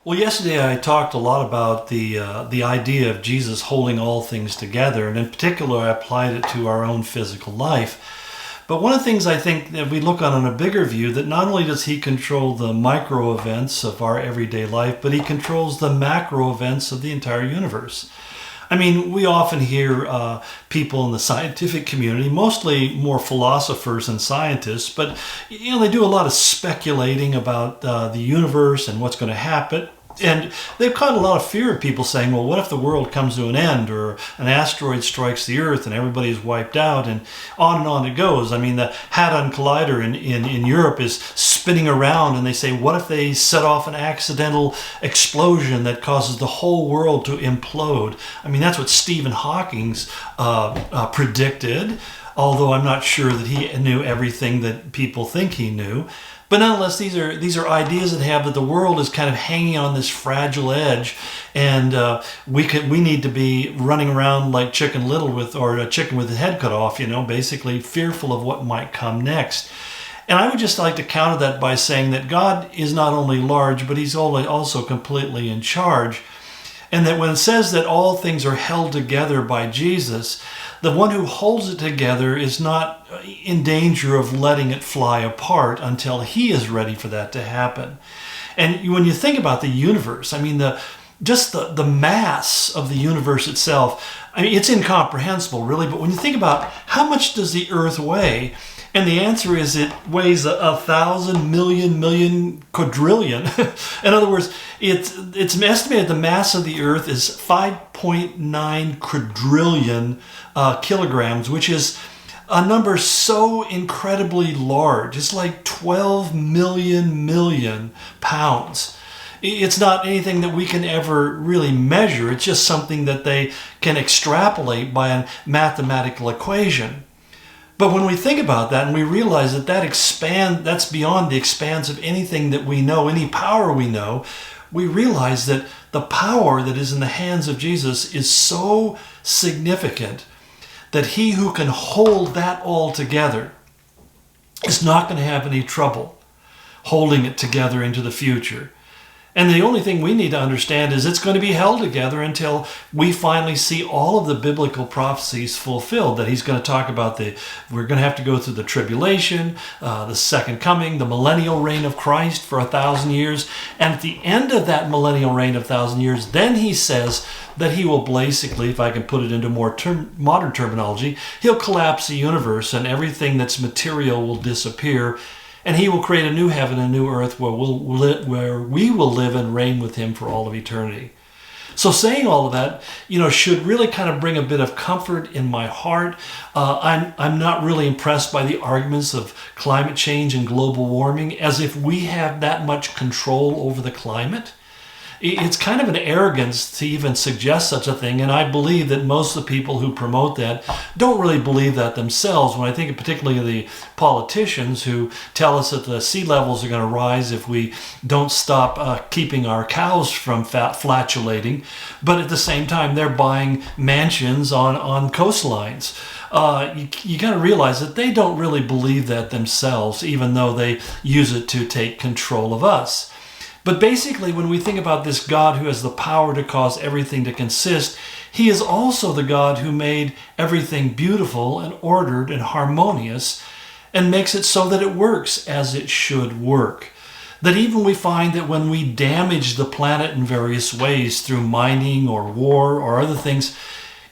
Well, yesterday I talked a lot about the idea of Jesus holding all things together, and in particular, I applied it to our own physical life. But one of the things I think that we look on in a bigger view, that not only does he control the micro events of our everyday life, but he controls the macro events of the entire universe. I mean, we often hear people in the scientific community, mostly more philosophers than scientists, but they do a lot of speculating about the universe and what's going to happen. And they've caught a lot of fear of people saying, well, what if the world comes to an end, or an asteroid strikes the Earth and everybody's wiped out, and on it goes. I mean, the Hadron Collider in Europe is spinning around, and they say, what if they set off an accidental explosion that causes the whole world to implode? I mean, that's what Stephen Hawking's predicted, although I'm not sure that he knew everything that people think he knew. But nonetheless, these are ideas that have that the world is kind of hanging on this fragile edge, and we need to be running around like Chicken Little or a chicken with the head cut off, basically fearful of what might come next. And I would just like to counter that by saying that God is not only large, but he's also completely in charge. And that when it says that all things are held together by Jesus, the one who holds it together is not in danger of letting it fly apart until he is ready for that to happen. And when you think about the universe, I mean, the mass of the universe itself, I mean, it's incomprehensible, really. But when you think about how much does the Earth weigh, and the answer is it weighs 1,000 million quadrillion. In other words, it's estimated the mass of the Earth is 5.9 quadrillion kilograms, which is a number so incredibly large. It's like 12 million pounds. It's not anything that we can ever really measure. It's just something that they can extrapolate by a mathematical equation. But when we think about that and we realize that's beyond the expanse of anything that we know, any power we know, we realize that the power that is in the hands of Jesus is so significant that he who can hold that all together is not going to have any trouble holding it together into the future. And the only thing we need to understand is it's going to be held together until we finally see all of the biblical prophecies fulfilled. That he's going to talk about we're going to have to go through the tribulation, the second coming, the millennial reign of Christ for 1,000 years. And at the end of that millennial reign of 1,000 years, then he says that he will basically, if I can put it into more modern terminology, he'll collapse the universe and everything that's material will disappear. And he will create a new heaven and a new earth where we will live and reign with him for all of eternity. So saying all of that, should really kind of bring a bit of comfort in my heart. I'm not really impressed by the arguments of climate change and global warming, as if we have that much control over the climate. It's kind of an arrogance to even suggest such a thing, and I believe that most of the people who promote that don't really believe that themselves. When I think particularly of the politicians who tell us that the sea levels are going to rise if we don't stop keeping our cows from flatulating, but at the same time they're buying mansions on coastlines. You got to realize that they don't really believe that themselves, even though they use it to take control of us. But basically, when we think about this God who has the power to cause everything to consist, he is also the God who made everything beautiful and ordered and harmonious and makes it so that it works as it should work. That even we find that when we damage the planet in various ways through mining or war or other things,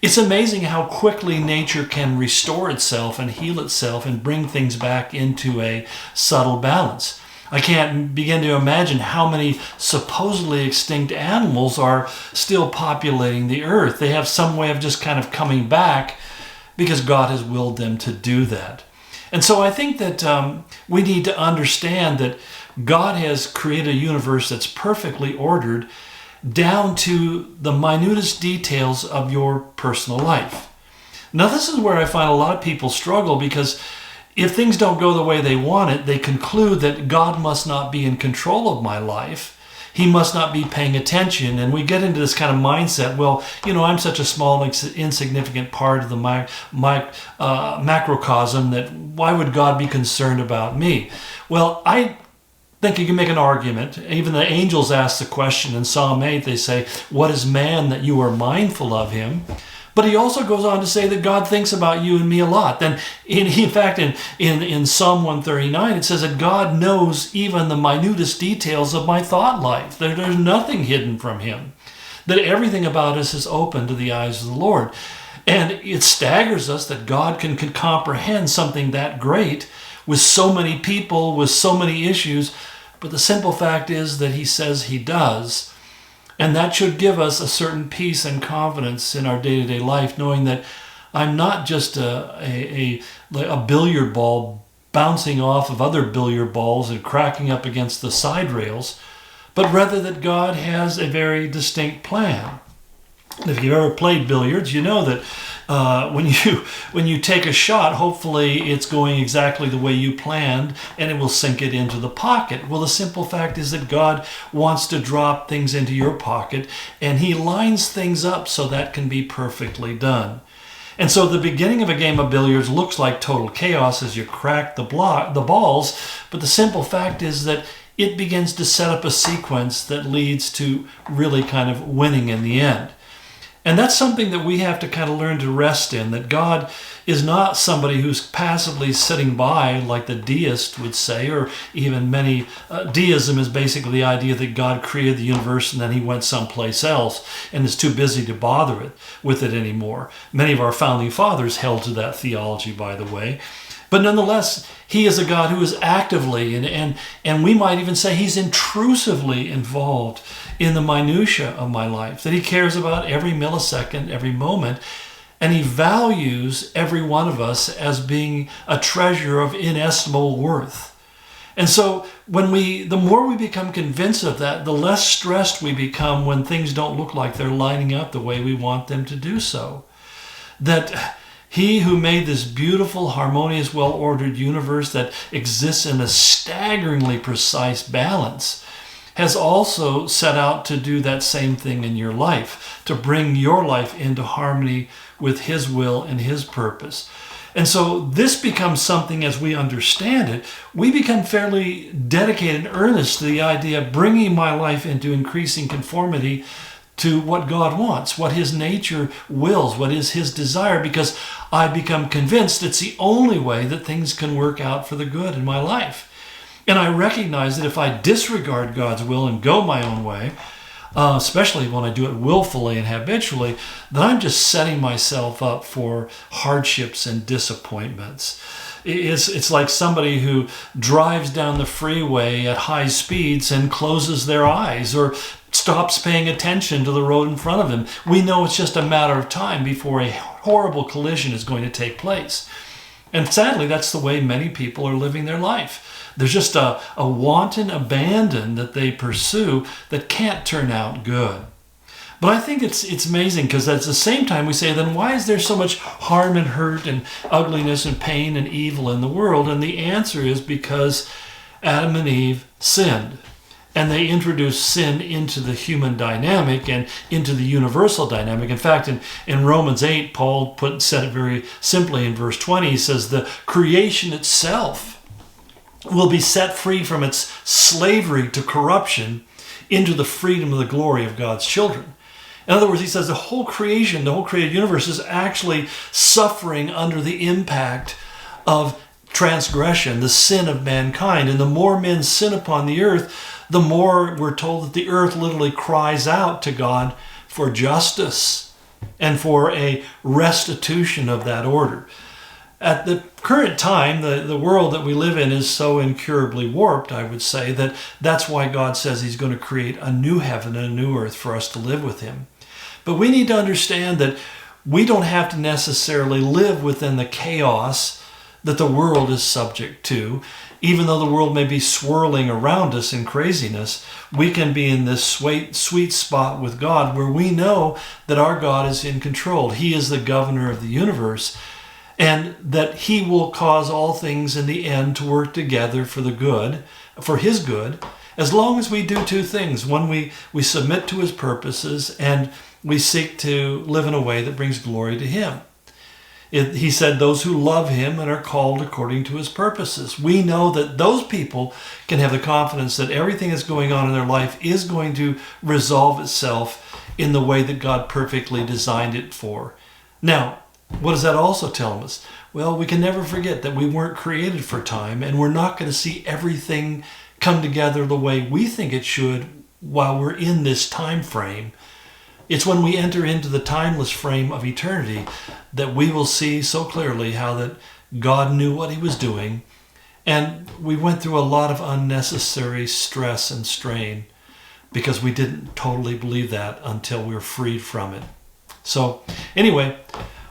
it's amazing how quickly nature can restore itself and heal itself and bring things back into a subtle balance. I can't begin to imagine how many supposedly extinct animals are still populating the earth. They have some way of just kind of coming back because God has willed them to do that. And so I think that we need to understand that God has created a universe that's perfectly ordered down to the minutest details of your personal life. Now, this is where I find a lot of people struggle, because if things don't go the way they want it, they conclude that God must not be in control of my life. He must not be paying attention. And we get into this kind of mindset, well, I'm such a small, insignificant part of the macrocosm that why would God be concerned about me? Well, I think you can make an argument. Even the angels ask the question in Psalm 8. They say, "What is man that you are mindful of him?" But he also goes on to say that God thinks about you and me a lot. Then, in fact, in Psalm 139, it says that God knows even the minutest details of my thought life. There's nothing hidden from him. That everything about us is open to the eyes of the Lord. And it staggers us that God can comprehend something that great with so many people, with so many issues. But the simple fact is that he says he does. And that should give us a certain peace and confidence in our day-to-day life, knowing that I'm not just a billiard ball bouncing off of other billiard balls and cracking up against the side rails, but rather that God has a very distinct plan. If you've ever played billiards, you know that when you take a shot, hopefully it's going exactly the way you planned and it will sink it into the pocket. Well, the simple fact is that God wants to drop things into your pocket, and he lines things up so that can be perfectly done. And so the beginning of a game of billiards looks like total chaos as you crack the balls, but the simple fact is that it begins to set up a sequence that leads to really kind of winning in the end. And that's something that we have to kind of learn to rest in, that God is not somebody who's passively sitting by like the deist would say, or even many, deism is basically the idea that God created the universe and then he went someplace else and is too busy to bother with it anymore. Many of our founding fathers held to that theology, by the way. But nonetheless, he is a God who is actively and we might even say he's intrusively involved in the minutia of my life, that he cares about every millisecond, every moment, and he values every one of us as being a treasure of inestimable worth. And so the more we become convinced of that, the less stressed we become when things don't look like they're lining up the way we want them to do so. That he who made this beautiful, harmonious, well-ordered universe that exists in a staggeringly precise balance has also set out to do that same thing in your life, to bring your life into harmony with his will and his purpose. And so this becomes something, as we understand it, we become fairly dedicated and earnest to the idea of bringing my life into increasing conformity to what God wants, what his nature wills, what is his desire, because I become convinced it's the only way that things can work out for the good in my life. And I recognize that if I disregard God's will and go my own way, especially when I do it willfully and habitually, then I'm just setting myself up for hardships and disappointments. It's like somebody who drives down the freeway at high speeds and closes their eyes or stops paying attention to the road in front of them. We know it's just a matter of time before a horrible collision is going to take place. And sadly, that's the way many people are living their life. There's just a wanton abandon that they pursue that can't turn out good. But I think it's amazing, because at the same time we say, then why is there so much harm and hurt and ugliness and pain and evil in the world? And the answer is because Adam and Eve sinned. And they introduced sin into the human dynamic and into the universal dynamic. In fact, in Romans 8, Paul said it very simply in verse 20. He says, the creation itself will be set free from its slavery to corruption into the freedom of the glory of God's children. In other words, he says the whole creation, the whole created universe is actually suffering under the impact of transgression, the sin of mankind. And the more men sin upon the earth, the more we're told that the earth literally cries out to God for justice and for a restitution of that order. At the current time, the world that we live in is so incurably warped, I would say, that that's why God says he's going to create a new heaven and a new earth for us to live with him. But we need to understand that we don't have to necessarily live within the chaos that the world is subject to. Even though the world may be swirling around us in craziness, we can be in this sweet spot with God where we know that our God is in control. He is the governor of the universe, and that he will cause all things in the end to work together for the good, for his good, as long as we do two things. One, we submit to his purposes, and we seek to live in a way that brings glory to him. He said, those who love him and are called according to his purposes. We know that those people can have the confidence that everything that's going on in their life is going to resolve itself in the way that God perfectly designed it for. Now, what does that also tell us? Well, we can never forget that we weren't created for time, and we're not going to see everything come together the way we think it should while we're in this time frame. It's when we enter into the timeless frame of eternity that we will see so clearly how that God knew what he was doing, and we went through a lot of unnecessary stress and strain because we didn't totally believe that until we were freed from it. So anyway,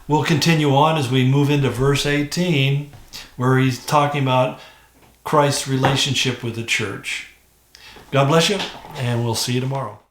we'll continue on as we move into verse 18, where he's talking about Christ's relationship with the church. God bless you, and we'll see you tomorrow.